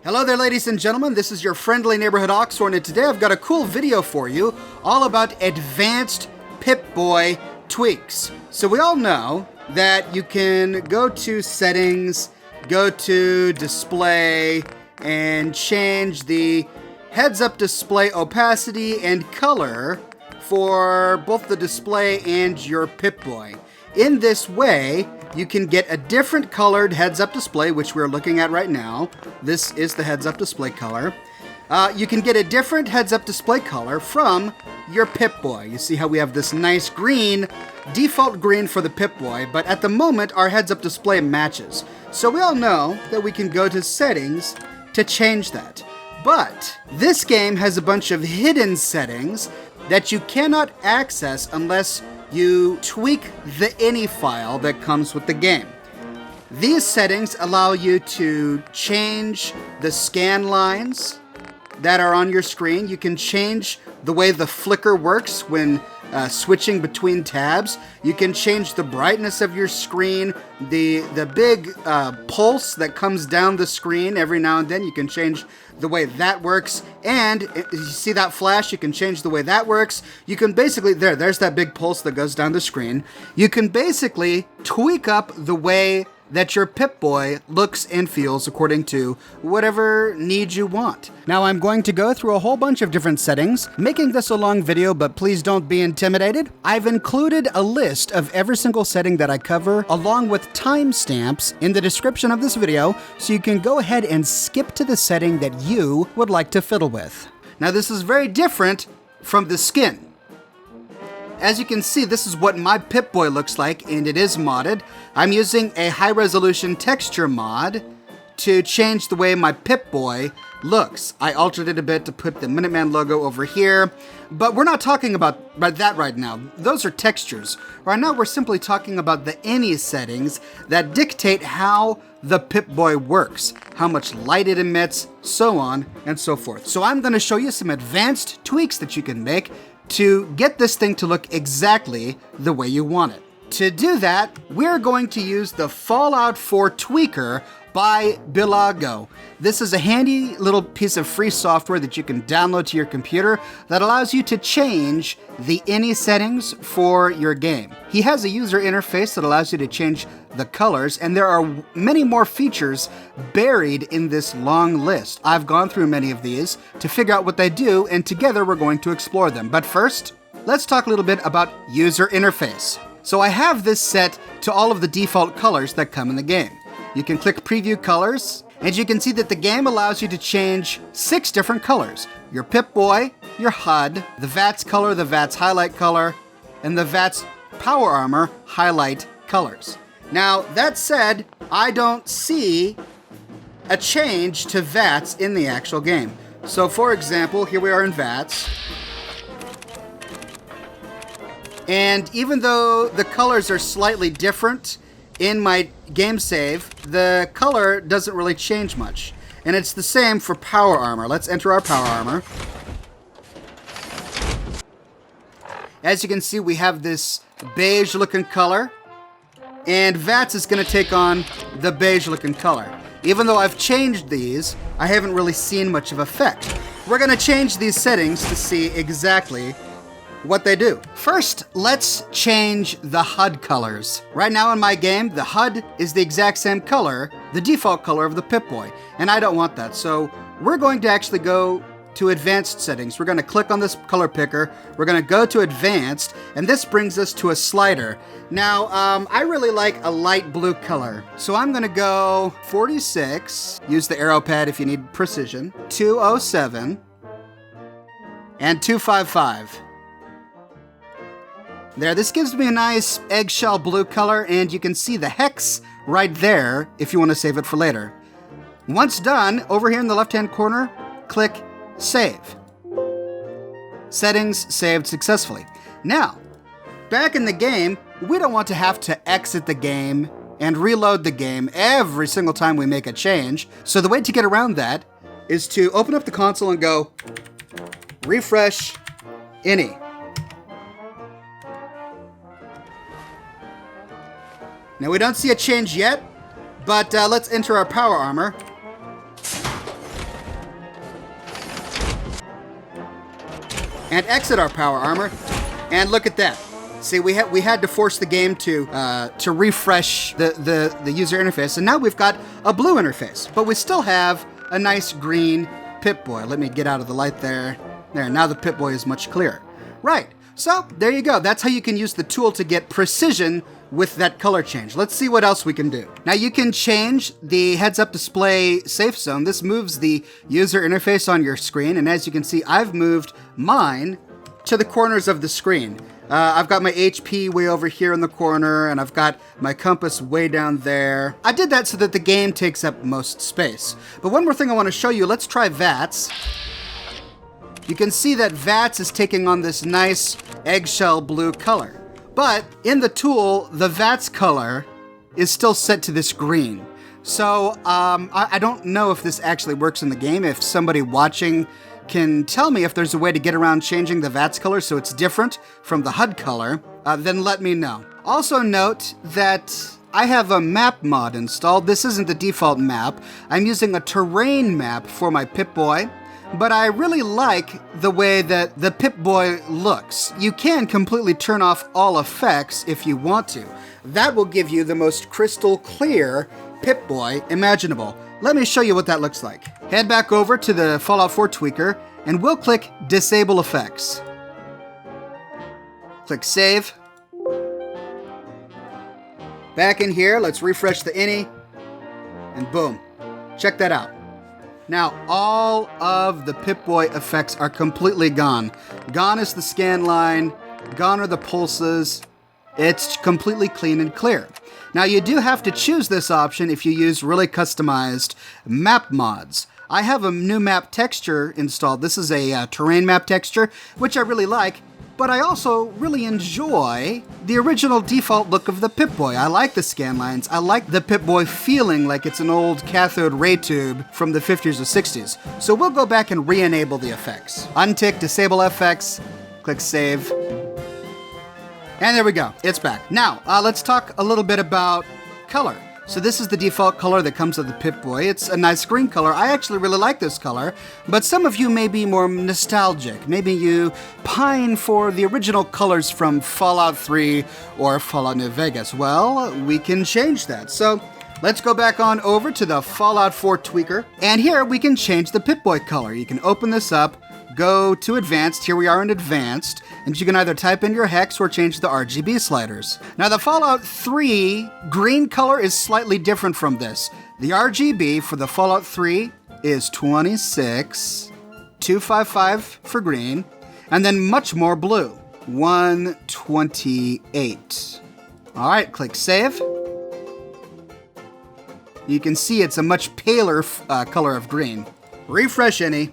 Hello there, ladies and gentlemen. This is your friendly neighborhood Oxhorn, and today I've got a cool video for you all about advanced Pip-Boy tweaks. So we all know that you can go to settings, go to display, and change the heads-up display opacity and color for both the display and your Pip-Boy. In this way, you can get a different colored heads-up display, which we're looking at right now. This is the heads-up display color. You can get a different heads-up display color from your Pip-Boy. You see how we have this nice green, default green for the Pip-Boy, but at the moment our heads-up display matches. So we all know that we can go to settings to change that. But this game has a bunch of hidden settings that you cannot access unless you tweak the ini file that comes with the game. These settings allow you to change the scan lines that are on your screen. You can change the way the flicker works when switching between tabs. You can change the brightness of your screen, the big pulse that comes down the screen every now and then. You can change the way that works, and you see that flash, you can change the way that works. You can basically, there's that big pulse that goes down the screen. You can basically tweak up the way that your Pip-Boy looks and feels according to whatever needs you want. Now I'm going to go through a whole bunch of different settings, making this a long video, but please don't be intimidated. I've included a list of every single setting that I cover, along with timestamps in the description of this video, so you can go ahead and skip to the setting that you would like to fiddle with. Now this is very different from the skin. As you can see, this is what my Pip-Boy looks like, and it is modded. I'm using a high-resolution texture mod to change the way my Pip-Boy looks. I altered it a bit to put the Minuteman logo over here, but we're not talking about that right now. Those are textures. Right now, we're simply talking about the ini settings that dictate how the Pip-Boy works, how much light it emits, so on and so forth. So I'm going to show you some advanced tweaks that you can make to get this thing to look exactly the way you want it. To do that, we're going to use the Fallout 4 Tweaker by Bilago. This is a handy little piece of free software that you can download to your computer that allows you to change the ini settings for your game. He has a user interface that allows you to change the colors, and there are many more features buried in this long list. I've gone through many of these to figure out what they do, and together we're going to explore them. But first, let's talk a little bit about user interface. So I have this set to all of the default colors that come in the game. You can click Preview Colors, and you can see that the game allows you to change 6 different colors. Your Pip-Boy, your HUD, the VATS color, the VATS highlight color, and the VATS power armor highlight colors. Now, that said, I don't see a change to VATS in the actual game. So for example, here we are in VATS. And even though the colors are slightly different in my game save, the color doesn't really change much. And it's the same for power armor. Let's enter our power armor. As you can see, we have this beige looking color, and VATS is going to take on the beige looking color. Even though I've changed these, I haven't really seen much of effect. We're going to change these settings to see exactly what they do. First, let's change the HUD colors. Right now in my game, the HUD is the exact same color, the default color of the Pip-Boy, and I don't want that. So we're going to actually go to advanced settings. We're going to click on this color picker. We're going to go to advanced, and this brings us to a slider. Now, I really like a light blue color. So I'm going to go 46, use the arrow pad if you need precision, 207, and 255. There, this gives me a nice eggshell blue color, and you can see the hex right there if you want to save it for later. Once done, over here in the left-hand corner, click Save. Settings saved successfully. Now, back in the game, we don't want to have to exit the game and reload the game every single time we make a change. So the way to get around that is to open up the console and go Refresh ini. Now we don't see a change yet, but let's enter our power armor. and exit our power armor. And look at that. See, we had to force the game to refresh the user interface, and now we've got a blue interface, but we still have a nice green Pip-Boy. Let me get out of the light there. There, now the Pip-Boy is much clearer. Right, so there you go. That's how you can use the tool to get precision with that color change. Let's see what else we can do. Now you can change the heads-up display safe zone. This moves the user interface on your screen, and as you can see, I've moved mine to the corners of the screen. I've got my HP way over here in the corner, and I've got my compass way down there. I did that so that the game takes up most space. But one more thing I want to show you, let's try VATS. You can see that VATS is taking on this nice eggshell blue color. But in the tool, the VATS color is still set to this green. So I don't know if this actually works in the game. If somebody watching can tell me if there's a way to get around changing the VATS color so it's different from the HUD color, then let me know. Also note that I have a map mod installed. This isn't the default map. I'm using a terrain map for my Pip-Boy, but I really like the way that the Pip-Boy looks. You can completely turn off all effects if you want to. That will give you the most crystal clear Pip-Boy imaginable. Let me show you what that looks like. Head back over to the Fallout 4 tweaker, and we'll click Disable Effects. Click Save. Back in here, let's refresh the ini, and boom. Check that out. Now, all of the Pip-Boy effects are completely gone. Gone is the scan line, gone are the pulses. It's completely clean and clear. Now, you do have to choose this option if you use really customized map mods. I have a new map texture installed. This is a terrain map texture, which I really like, but I also really enjoy the original default look of the Pip-Boy. I like the scan lines. I like the Pip-Boy feeling like it's an old cathode ray tube from the 50s or 60s. So we'll go back and re-enable the effects. Untick Disable FX, click Save. And there we go, it's back. Now, let's talk a little bit about color. So this is the default color that comes with the Pip-Boy. It's a nice green color. I actually really like this color, but some of you may be more nostalgic. Maybe you pine for the original colors from Fallout 3 or Fallout New Vegas. Well, we can change that. So let's go back on over to the Fallout 4 tweaker, and here we can change the Pip-Boy color. You can open this up, go to Advanced. Here we are in Advanced, and you can either type in your hex or change the RGB sliders. Now, the Fallout 3 green color is slightly different from this. The RGB for the Fallout 3 is 26,255 for green, and then much more blue, 128. All right, click Save. You can see it's a much paler color of green. Refresh any.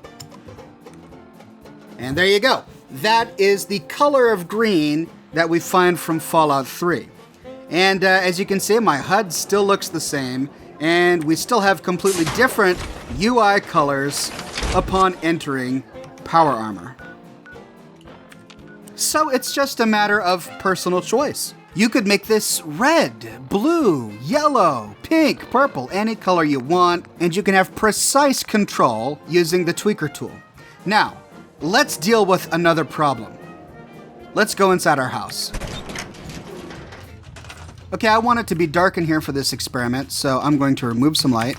And there you go. That is the color of green that we find from Fallout 3. And as you can see, my HUD still looks the same, and we still have completely different UI colors upon entering Power Armor. So it's just a matter of personal choice. You could make this red, blue, yellow, pink, purple, any color you want, and you can have precise control using the tweaker tool. Now, let's deal with another problem. Let's go inside our house. Okay, I want it to be dark in here for this experiment, so I'm going to remove some light.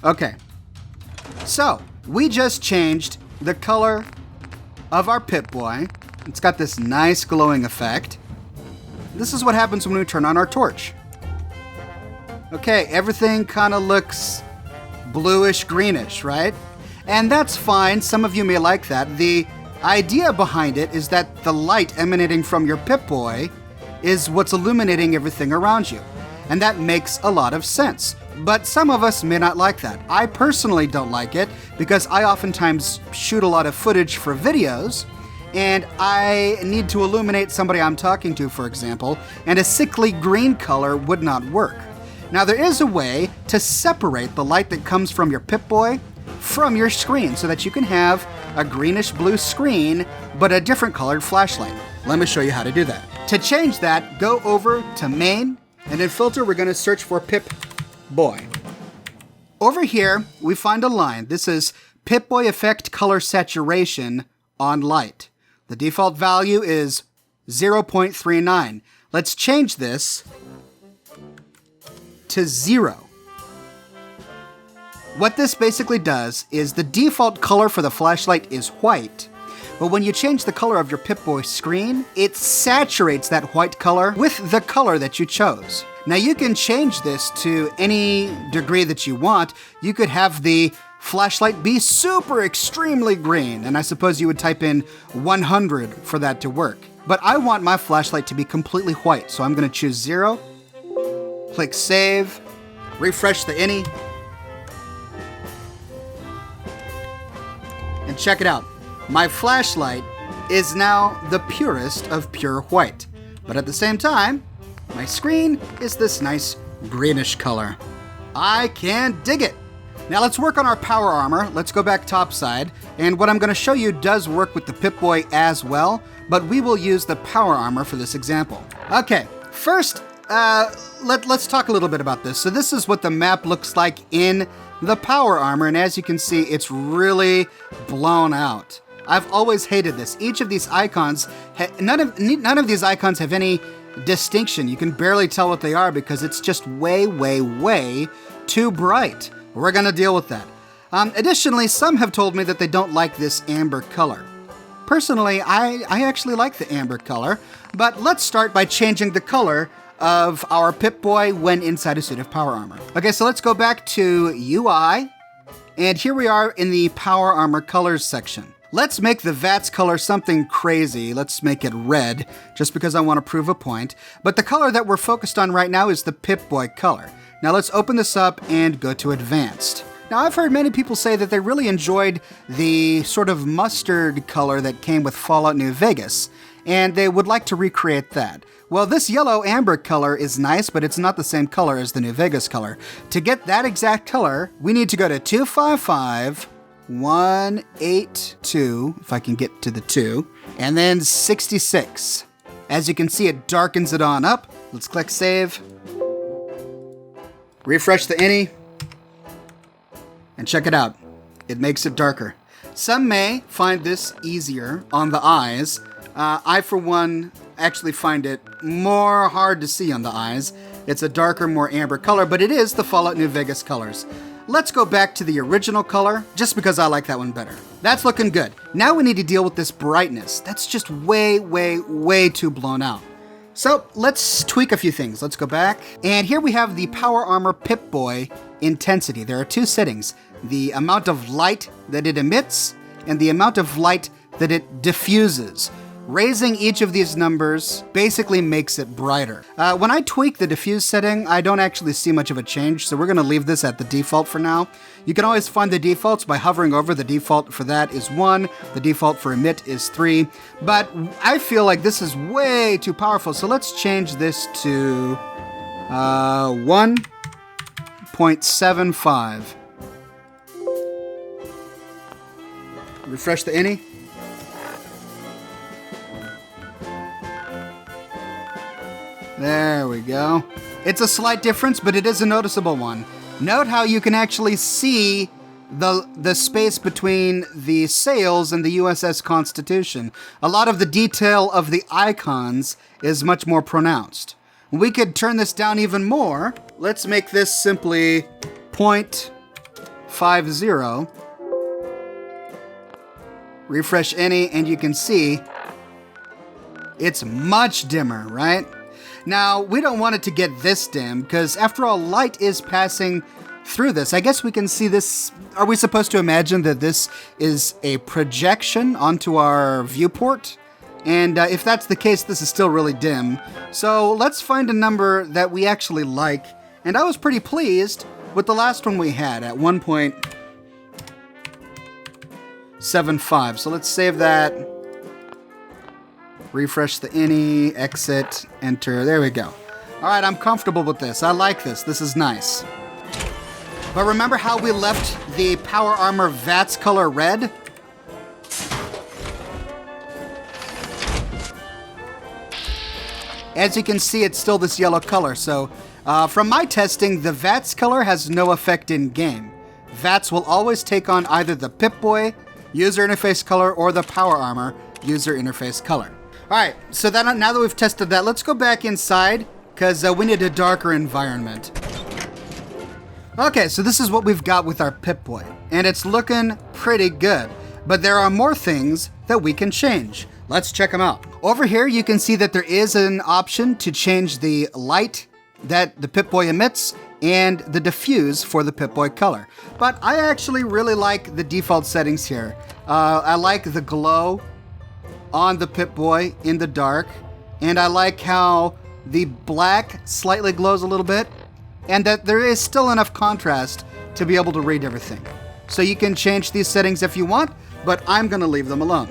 Okay, so we just changed the color of our Pip-Boy. It's got this nice glowing effect. This is what happens when we turn on our torch. Okay, everything kind of looks bluish greenish, right? And that's fine. Some of you may like that. The idea behind it is that the light emanating from your Pip-Boy is what's illuminating everything around you. And that makes a lot of sense. But some of us may not like that. I personally don't like it because I oftentimes shoot a lot of footage for videos, and I need to illuminate somebody I'm talking to, for example, and a sickly green color would not work. Now, there is a way to separate the light that comes from your Pip-Boy from your screen so that you can have a greenish-blue screen, but a different colored flashlight. Let me show you how to do that. To change that, go over to Main, and in Filter, we're going to search for Pip-Boy. Over here, we find a line. This is Pip-Boy Effect Color Saturation on light. The default value is 0.39. Let's change this to 0. What this basically does is the default color for the flashlight is white, but when you change the color of your Pip-Boy screen, it saturates that white color with the color that you chose. Now you can change this to any degree that you want. You could have the flashlight be super extremely green, and I suppose you would type in 100 for that to work. But I want my flashlight to be completely white, so I'm going to choose 0, click Save, refresh the INI, and check it out. My flashlight is now the purest of pure white, but at the same time, my screen is this nice greenish color. I can dig it. Now let's work on our power armor. Let's go back topside, and what I'm going to show you does work with the Pip-Boy as well, but we will use the power armor for this example. Okay, first, let's talk a little bit about this. So this is what the map looks like in the power armor, and as you can see, it's really blown out. I've always hated this. Each of these icons, none of these icons have any distinction. You can barely tell what they are because it's just way, way, way too bright. We're going to deal with that. Additionally, some have told me that they don't like this amber color. Personally, I actually like the amber color, but let's start by changing the color of our Pip-Boy when inside a suit of power armor. Okay, so let's go back to UI, and here we are in the power armor colors section. Let's make the VATS color something crazy. Let's make it red, just because I want to prove a point. But the color that we're focused on right now is the Pip-Boy color. Now let's open this up and go to Advanced. Now I've heard many people say that they really enjoyed the sort of mustard color that came with Fallout New Vegas, and they would like to recreate that. Well, this yellow amber color is nice, but it's not the same color as the New Vegas color. To get that exact color, we need to go to 255.182, if I can get to the 2, and then 66. As you can see, it darkens it on up. Let's click Save. Refresh the INI. And check it out. It makes it darker. Some may find this easier on the eyes. I, for one, actually find it more hard to see on the eyes. It's a darker, more amber color, but it is the Fallout New Vegas colors. Let's go back to the original color, just because I like that one better. That's looking good. Now we need to deal with this brightness. That's just way, way, way too blown out. So let's tweak a few things. Let's go back. And here we have the Power Armor Pip-Boy intensity. There are two settings: the amount of light that it emits and the amount of light that it diffuses. Raising each of these numbers basically makes it brighter. When I tweak the diffuse setting, I don't actually see much of a change, so we're going to leave this at the default for now. You can always find the defaults by hovering over. The default for that is 1, the default for emit is 3, but I feel like this is way too powerful, so let's change this to 1.75. Refresh the INI. There we go. It's a slight difference, but it is a noticeable one. Note how you can actually see the space between the sails and the USS Constitution. A lot of the detail of the icons is much more pronounced. We could turn this down even more. Let's make this simply 0.50. Refresh INI, and you can see it's much dimmer, right? Now, we don't want it to get this dim, because after all, light is passing through this. I guess we can see this. Are we supposed to imagine that this is a projection onto our viewport? And if that's the case, this is still really dim. So let's find a number that we actually like. And I was pretty pleased with the last one we had at 1.75. So let's save that. Refresh the INI, exit, enter. There we go. All right, I'm comfortable with this. I like this. This is nice. But remember how we left the Power Armor VATS color red? As you can see, it's still this yellow color. So from my testing, the VATS color has no effect in game. VATS will always take on either the Pip-Boy user interface color, or the power armor user interface color. All right, so now that we've tested that, let's go back inside because we need a darker environment. Okay, so this is what we've got with our Pip-Boy, and it's looking pretty good, but there are more things that we can change. Let's check them out. Over here, you can see that there is an option to change the light that the Pip-Boy emits and the diffuse for the Pip-Boy color. But I actually really like the default settings here. I like the glow on the Pip-Boy in the dark, and I like how the black slightly glows a little bit, and that there is still enough contrast to be able to read everything. So you can change these settings if you want, but I'm gonna leave them alone.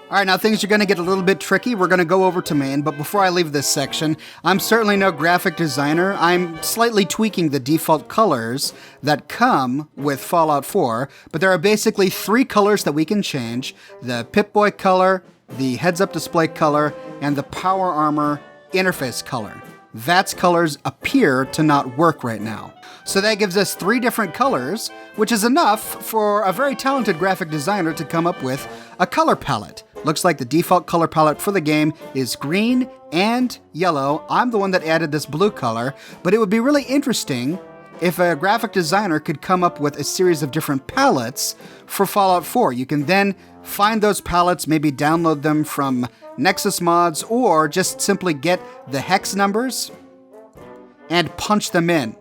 All right, now things are gonna get a little bit tricky. We're gonna go over to main, but before I leave this section, I'm certainly no graphic designer. I'm slightly tweaking the default colors that come with Fallout 4, but there are basically 3 colors that we can change: the Pip-Boy color, the heads-up display color, and the power armor interface color. VATS colors appear to not work right now. So that gives us 3 different colors, which is enough for a very talented graphic designer to come up with a color palette. Looks like the default color palette for the game is green and yellow. I'm the one that added this blue color, but it would be really interesting if a graphic designer could come up with a series of different palettes for Fallout 4. You can then find those palettes, maybe download them from Nexus mods, or just simply get the hex numbers and punch them in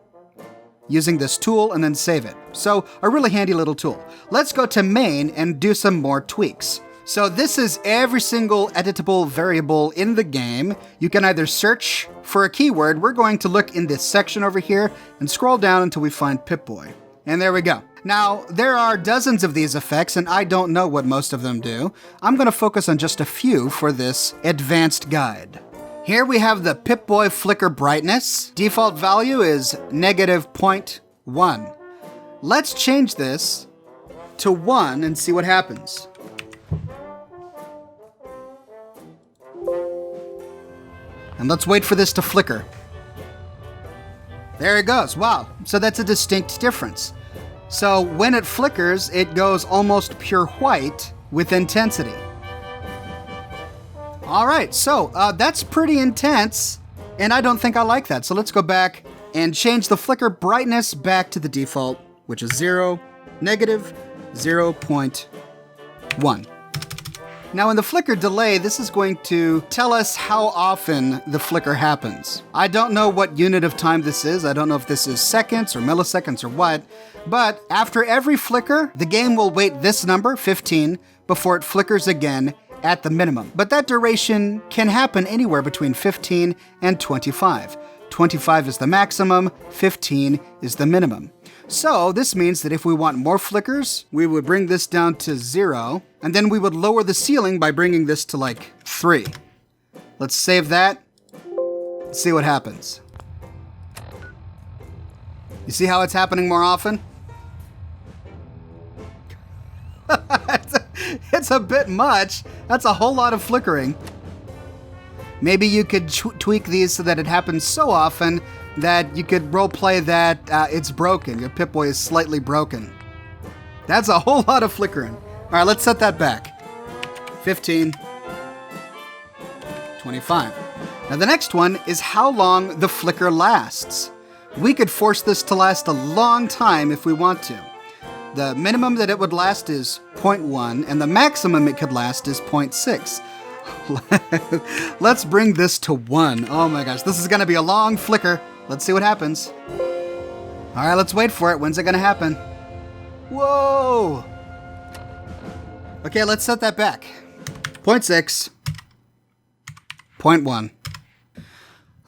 using this tool and then save it. So a really handy little tool. Let's go to main and do some more tweaks. So this is every single editable variable in the game. You can either search for a keyword. We're going to look in this section over here and scroll down until we find Pip-Boy. And there we go. Now, there are dozens of these effects, and I don't know what most of them do. I'm going to focus on just a few for this advanced guide. Here we have the Pip-Boy Flicker brightness. Default value is -0.1. Let's change this to 1 and see what happens. And let's wait for this to flicker. There it goes. Wow. So that's a distinct difference. So when it flickers, it goes almost pure white with intensity. All right, so that's pretty intense, and I don't think I like that. So let's go back and change the flicker brightness back to the default, which is -0.1. Now in the flicker delay, this is going to tell us how often the flicker happens. I don't know what unit of time this is. I don't know if this is seconds or milliseconds or what, but after every flicker, the game will wait this number, 15, before it flickers again at the minimum. But that duration can happen anywhere between 15 and 25. 25 is the maximum, 15 is the minimum. So this means that if we want more flickers, we would bring this down to 0, and then we would lower the ceiling by bringing this to like 3. Let's save that. Let's see what happens. You see how it's happening more often? It's a bit much. That's a whole lot of flickering. Maybe you could tweak these so that it happens so often that you could roleplay that it's broken. Your Pip-Boy is slightly broken. That's a whole lot of flickering. All right, let's set that back. 15, 25. Now the next one is how long the flicker lasts. We could force this to last a long time if we want to. The minimum that it would last is 0.1, and the maximum it could last is 0.6. Let's bring this to 1. Oh my gosh, this is gonna be a long flicker. Let's see what happens. All right, let's wait for it. When's it gonna happen? Whoa! Okay, let's set that back. 0.6, 0.1.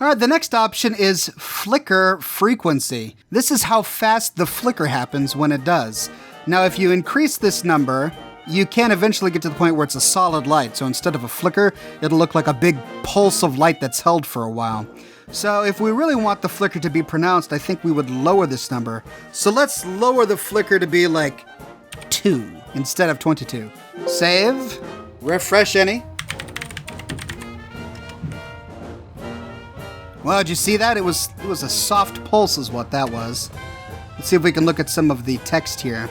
All right, the next option is flicker frequency. This is how fast the flicker happens when it does. Now, if you increase this number, you can eventually get to the point where it's a solid light. So instead of a flicker, it'll look like a big pulse of light that's held for a while. So if we really want the flicker to be pronounced, I think we would lower this number. So let's lower the flicker to be like 2 instead of 22. Save, refresh any. Well, did you see that? It was a soft pulse is what that was. Let's see if we can look at some of the text here.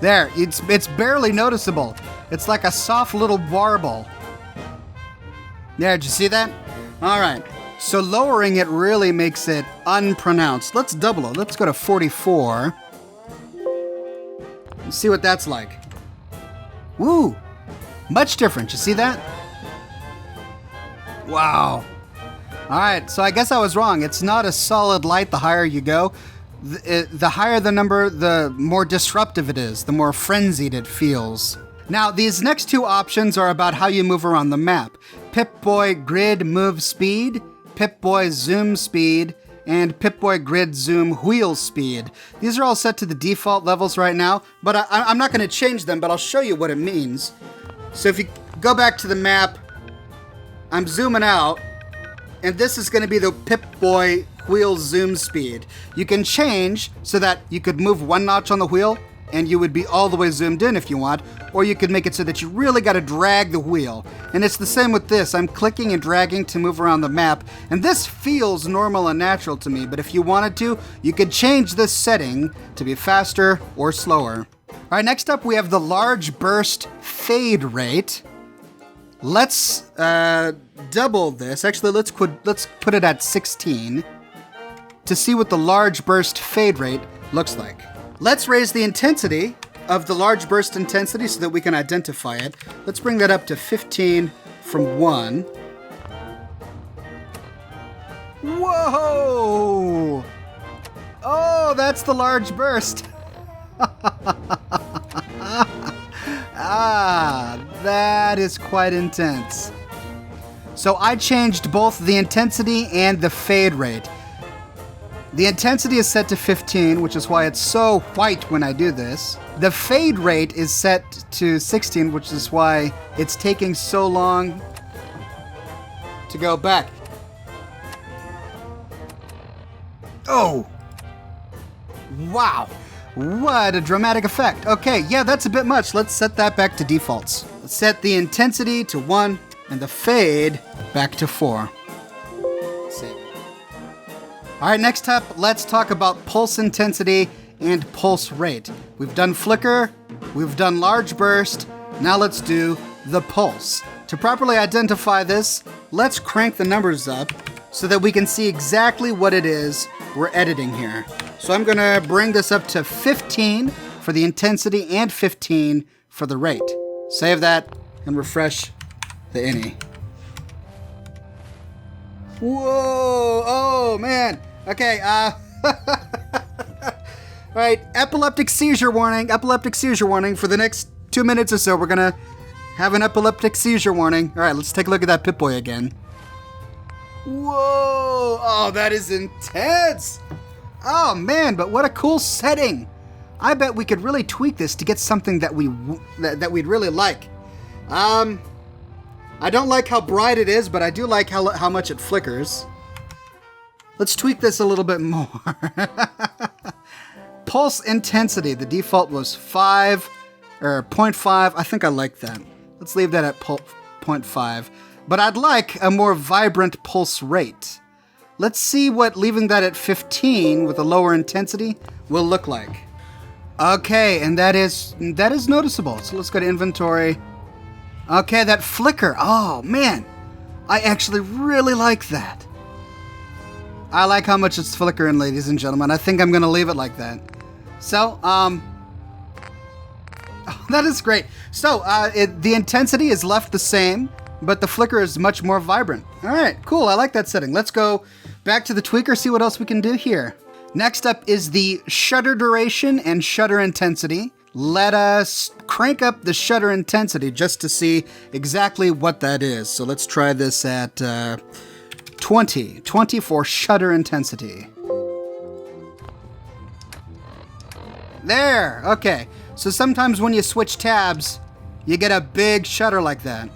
There, it's barely noticeable. It's like a soft little warble. There, did you see that? All right, so lowering it really makes it unpronounced. Let's double it. Let's go to 44. Let's see what that's like. Woo, much different. You see that? Wow. All right, so I guess I was wrong. It's not a solid light the higher you go. The higher the number, the more disruptive it is, the more frenzied it feels. Now, these next two options are about how you move around the map. Pip-Boy Grid Move Speed, Pip-Boy Zoom Speed, and Pip-Boy Grid Zoom Wheel Speed. These are all set to the default levels right now, but I'm not going to change them, but I'll show you what it means. So if you go back to the map, I'm zooming out, and this is going to be the Pip-Boy Wheel Zoom Speed. You can change so that you could move one notch on the wheel, and you would be all the way zoomed in if you want, or you could make it so that you really got to drag the wheel. And it's the same with this. I'm clicking and dragging to move around the map, and this feels normal and natural to me, but if you wanted to, you could change this setting to be faster or slower. All right, next up we have the large burst fade rate. Let's double this. Actually, let's put it at 16 to see what the large burst fade rate looks like. Let's raise the intensity of the large burst intensity so that we can identify it. Let's bring that up to 15 from 1. Whoa! Oh, that's the large burst. Ah, that is quite intense. So I changed both the intensity and the fade rate. The intensity is set to 15, which is why it's so white when I do this. The fade rate is set to 16, which is why it's taking so long to go back. Oh! Wow! What a dramatic effect. Okay, yeah, that's a bit much. Let's set that back to defaults. Let's set the intensity to 1 and the fade back to 4. Save. All right, next up, let's talk about pulse intensity and pulse rate. We've done flicker, we've done large burst, now let's do the pulse. To properly identify this, let's crank the numbers up so that we can see exactly what it is we're editing here. So I'm gonna bring this up to 15 for the intensity and 15 for the rate. Save that and refresh the ini. Whoa, oh man. Okay, right, epileptic seizure warning for the next 2 minutes or so. We're gonna have an epileptic seizure warning. All right, let's take a look at that Pip-Boy again. Whoa, oh, that is intense. Oh man, but what a cool setting. I bet we could really tweak this to get something that we'd really like. I don't like how bright it is, but I do like how much it flickers. Let's tweak this a little bit more. Pulse intensity, the default was 5 or 0.5. I think I like that. Let's leave that at 0.5. But I'd like a more vibrant pulse rate. Let's see what leaving that at 15 with a lower intensity will look like. Okay, and that is noticeable. So let's go to inventory. Okay, that flicker. Oh man, I actually really like that. I like how much it's flickering, ladies and gentlemen. I think I'm gonna leave it like that. So, that is great. So, the intensity is left the same, but the flicker is much more vibrant. All right, cool. I like that setting. Let's go back to the tweaker, see what else we can do here. Next up is the shutter duration and shutter intensity. Let us crank up the shutter intensity just to see exactly what that is. So let's try this at 20 for shutter intensity. There, okay. So sometimes when you switch tabs, you get a big shutter like that.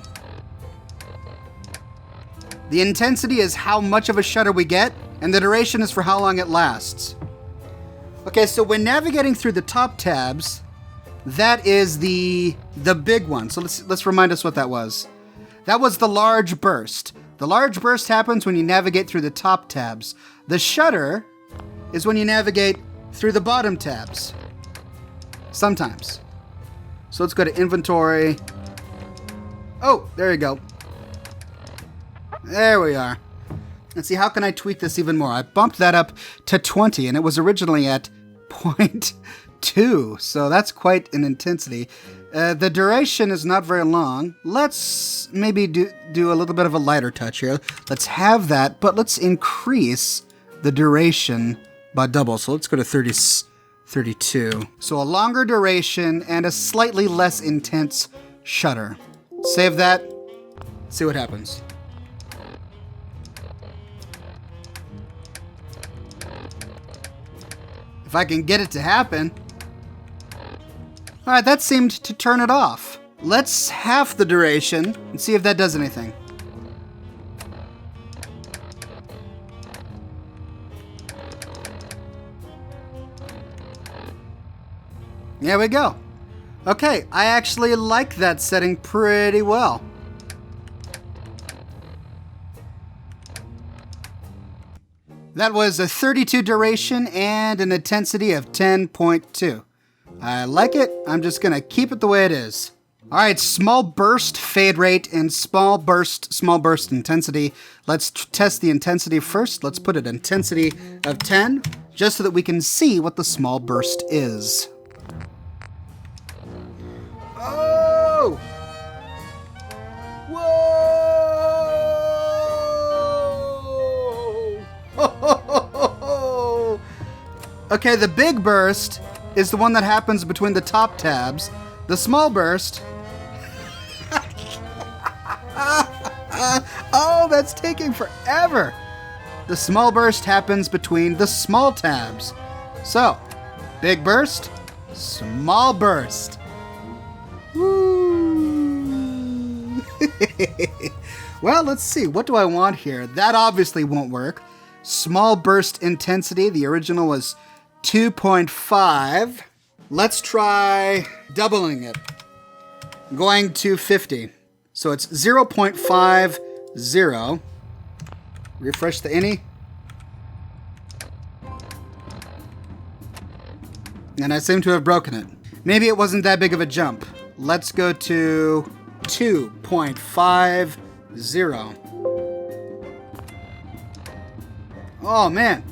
The intensity is how much of a shutter we get, and the duration is for how long it lasts. Okay, so when navigating through the top tabs, that is the big one. So let's remind us what that was. That was the large burst. The large burst happens when you navigate through the top tabs. The shutter is when you navigate through the bottom tabs. Sometimes. So let's go to inventory. Oh, there you go. There we are. Let's see, how can I tweak this even more? I bumped that up to 20, and it was originally at 0.2, so that's quite an intensity. The duration is not very long. Let's maybe do a little bit of a lighter touch here. Let's have that, but let's increase the duration by double. So let's go to 32. So a longer duration and a slightly less intense shutter. Save that. See what happens. If I can get it to happen. All right, that seemed to turn it off. Let's half the duration and see if that does anything. There we go. Okay, I actually like that setting pretty well. That was a 32 duration and an intensity of 10.2. I like it. I'm just gonna keep it the way it is. All right, small burst fade rate and small burst intensity. Let's test the intensity first. Let's put an intensity of 10, just so that we can see what the small burst is. Oh! Whoa! Okay, the big burst is the one that happens between the top tabs. The small burst... Oh, that's taking forever. The small burst happens between the small tabs. So, big burst, small burst. Woo! Well, let's see. What do I want here? That obviously won't work. Small burst intensity. The original was 2.5. Let's try doubling it. Going to 50. So it's 0.50. Refresh the ini. And I seem to have broken it. Maybe it wasn't that big of a jump. Let's go to 2.50. Oh man.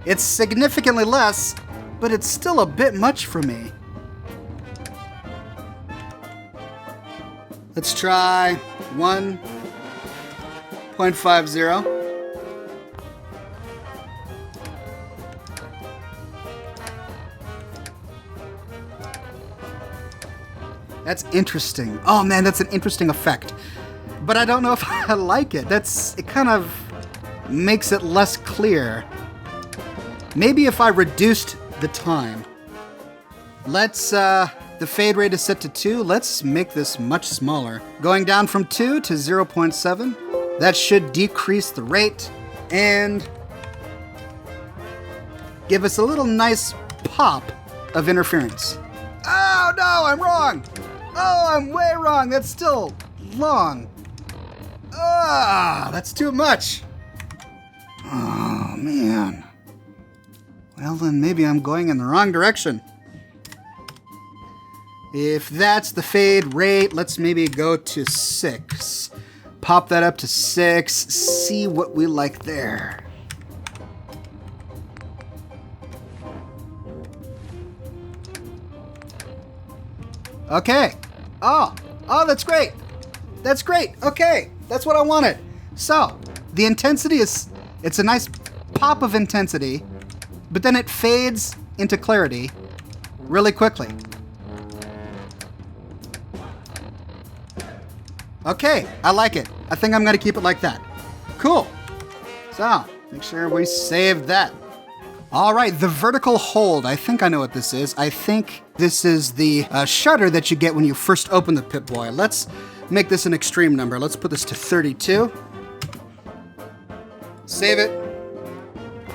It's significantly less, but it's still a bit much for me. Let's try 1.50. That's interesting. Oh man, that's an interesting effect. But I don't know if I like it. It kind of makes it less clear. Maybe if I reduced the time. Let's, the fade rate is set to 2. Let's make this much smaller. Going down from 2 to 0.7. That should decrease the rate and give us a little nice pop of interference. Oh no, I'm wrong! Oh, I'm way wrong. That's still long. Ah, that's too much. Oh, man. Well, then maybe I'm going in the wrong direction. If that's the fade rate, let's maybe go to 6. Pop that up to 6. See what we like there. Okay. Oh, that's great. That's great. Okay, that's what I wanted. So, the intensity it's a nice pop of intensity, but then it fades into clarity really quickly. Okay, I like it. I think I'm going to keep it like that. Cool. So, make sure we save that. All right, the vertical hold. I think I know what this is. I think this is the shutter that you get when you first open the Pip-Boy. Let's make this an extreme number. Let's put this to 32. Save it.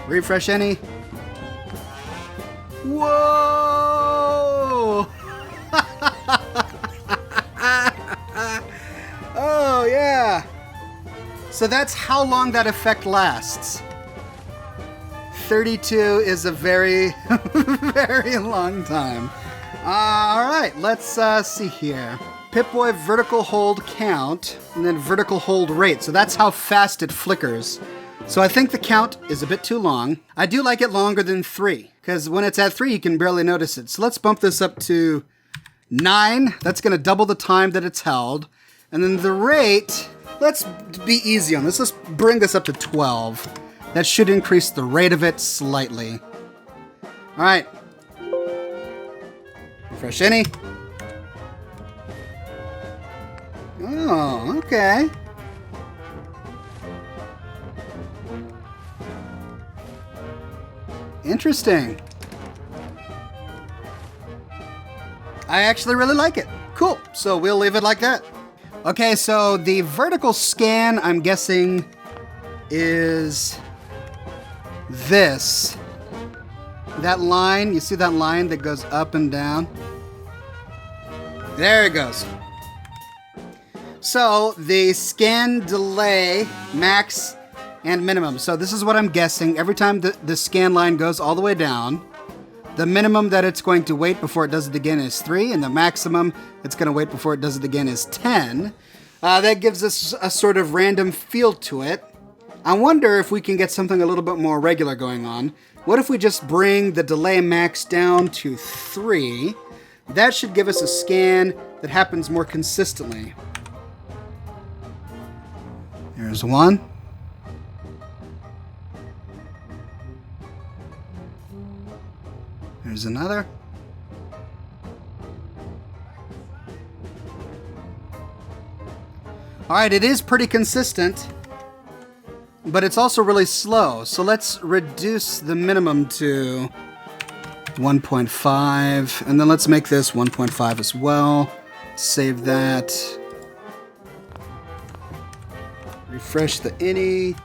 Refresh any. Whoa! Oh, yeah. So that's how long that effect lasts. 32 is a very, very long time. All right, let's see here. Pip-Boy vertical hold count, and then vertical hold rate. So that's how fast it flickers. So I think the count is a bit too long. I do like it longer than 3, because when it's at 3, you can barely notice it. So let's bump this up to 9. That's going to double the time that it's held. And then the rate, let's be easy on this. Let's bring this up to 12. That should increase the rate of it slightly. All right. Refresh any. Oh, okay. Interesting. I actually really like it. Cool. So we'll leave it like that. Okay, so the vertical scan, I'm guessing, is this. That line, you see that line that goes up and down? There it goes. So the scan delay, max and minimum. So this is what I'm guessing. Every time the scan line goes all the way down, the minimum that it's going to wait before it does it again is 3, and the maximum it's going to wait before it does it again is 10. That gives us a sort of random feel to it. I wonder if we can get something a little bit more regular going on. What if we just bring the delay max down to 3? That should give us a scan that happens more consistently. There's 1. There's another. All right, it is pretty consistent, but it's also really slow. So let's reduce the minimum to 1.5, and then let's make this 1.5 as well. Save that. Refresh the ini.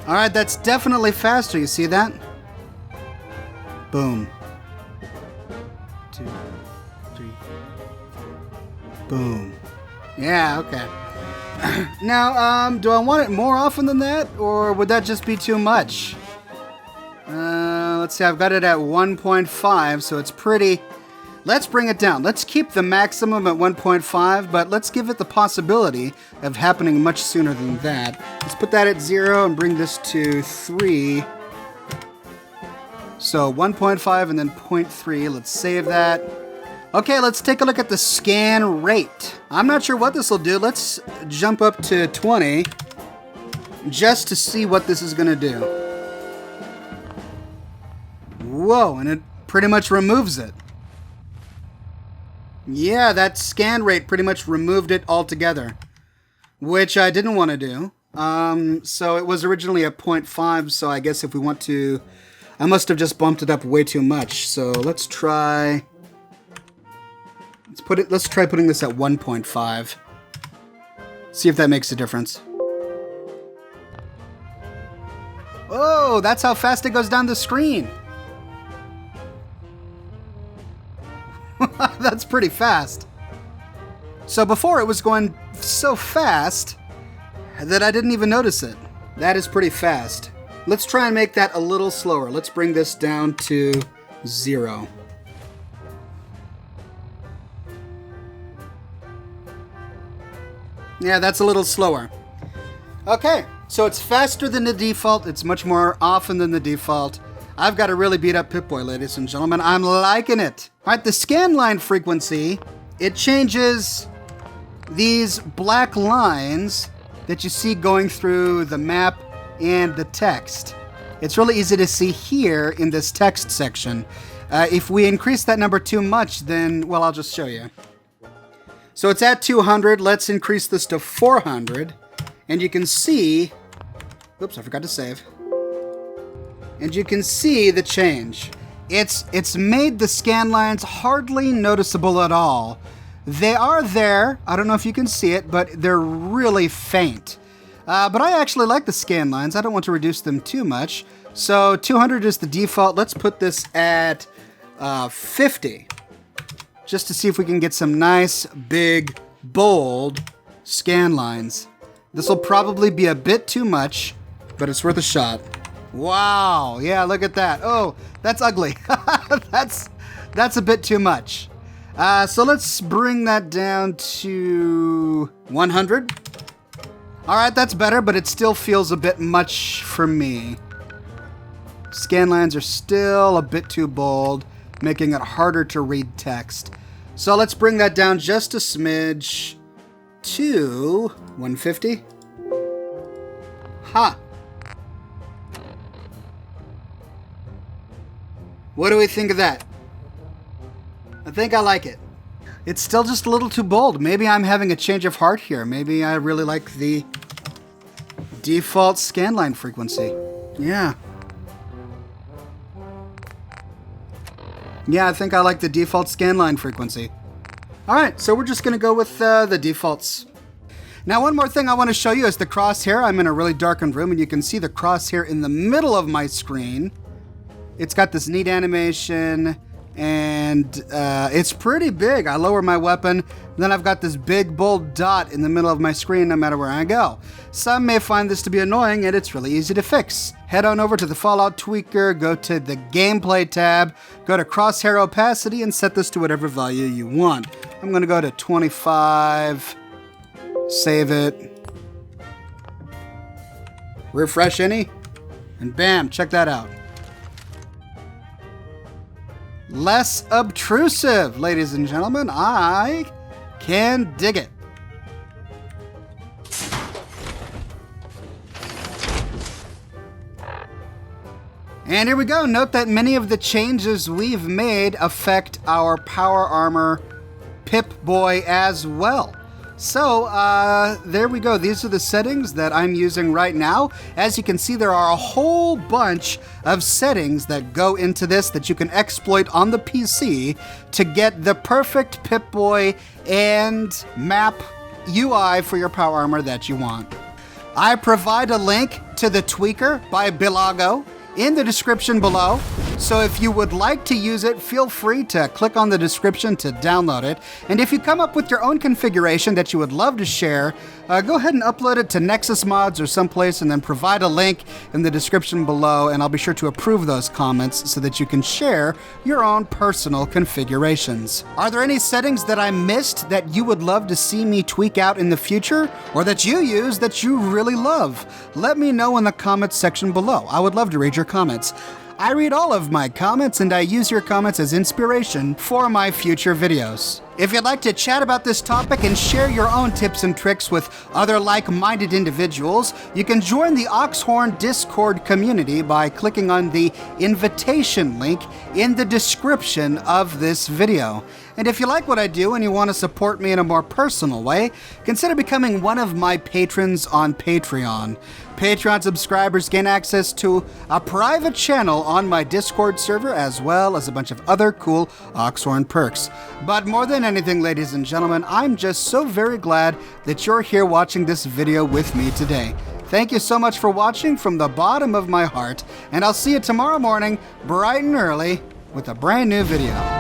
All right, that's definitely faster. You see that? Boom. 2, 3. Boom. Yeah, okay. Now, do I want it more often than that, or would that just be too much? Let's see, I've got it at 1.5, so it's pretty... Let's bring it down. Let's keep the maximum at 1.5, but let's give it the possibility of happening much sooner than that. Let's put that at 0 and bring this to 3. So 1.5 and then 0.3. Let's save that. Okay, let's take a look at the scan rate. I'm not sure what this will do. Let's jump up to 20 just to see what this is going to do. Whoa, and it pretty much removes it. Yeah, that scan rate pretty much removed it altogether, which I didn't want to do. So it was originally a 0.5, so I guess if we want to... I must have just bumped it up way too much. So let's try... Let's try putting this at 1.5. See if that makes a difference. Oh, that's how fast it goes down the screen. That's pretty fast. So before it was going so fast that I didn't even notice it. That is pretty fast. Let's try and make that a little slower. Let's bring this down to 0. Yeah, that's a little slower. Okay, so it's faster than the default. It's much more often than the default. I've got a really beat up Pip-Boy, ladies and gentlemen. I'm liking it. All right, the scan line frequency, it changes these black lines that you see going through the map and the text. It's really easy to see here in this text section. If we increase that number too much, then, well, I'll just show you. So it's at 200. Let's increase this to 400. And you can see, oops, I forgot to save. And you can see the change. It's made the scan lines hardly noticeable at all. They are there. I don't know if you can see it, but they're really faint. But I actually like the scan lines. I don't want to reduce them too much. So 200 is the default. Let's put this at 50. Just to see if we can get some nice, big, bold Scanlines. This will probably be a bit too much, but it's worth a shot. Wow, yeah, look at that. Oh, that's ugly. That's a bit too much. So let's bring that down to 100. All right, that's better, but it still feels a bit much for me. Scanlines are still a bit too bold, making it harder to read text. So let's bring that down just a smidge to 150. Ha! What do we think of that? I think I like it. It's still just a little too bold. Maybe I'm having a change of heart here. Maybe I really like the default scanline frequency. Yeah. Yeah, I think I like the default scanline frequency. All right, so we're just gonna go with the defaults. Now, one more thing I want to show you is the crosshair. I'm in a really darkened room, and you can see the crosshair in the middle of my screen. It's got this neat animation, and it's pretty big. I lower my weapon, then I've got this big, bold dot in the middle of my screen no matter where I go. Some may find this to be annoying, and it's really easy to fix. Head on over to the Fallout Tweaker, go to the Gameplay tab, go to Crosshair Opacity, and set this to whatever value you want. I'm going to go to 25, save it, refresh any, and bam, check that out. Less obtrusive, ladies and gentlemen. I can dig it. And here we go. Note that many of the changes we've made affect our power armor Pip-Boy as well. So there we go. These are the settings that I'm using right now. As you can see, there are a whole bunch of settings that go into this that you can exploit on the PC to get the perfect Pip-Boy and map UI for your power armor that you want. I provide a link to the Tweaker by Bilago in the description below. So if you would like to use it, feel free to click on the description to download it. And if you come up with your own configuration that you would love to share, go ahead and upload it to Nexus Mods or someplace and then provide a link in the description below, and I'll be sure to approve those comments so that you can share your own personal configurations. Are there any settings that I missed that you would love to see me tweak out in the future, or that you use that you really love? Let me know in the comments section below. I would love to read your comments. I read all of my comments, and I use your comments as inspiration for my future videos. If you'd like to chat about this topic and share your own tips and tricks with other like-minded individuals, you can join the Oxhorn Discord community by clicking on the invitation link in the description of this video. And if you like what I do and you want to support me in a more personal way, consider becoming one of my patrons on Patreon. Patreon subscribers gain access to a private channel on my Discord server, as well as a bunch of other cool Oxhorn perks. But more than anything, ladies and gentlemen, I'm just so very glad that you're here watching this video with me today. Thank you so much for watching from the bottom of my heart, and I'll see you tomorrow morning, bright and early, with a brand new video.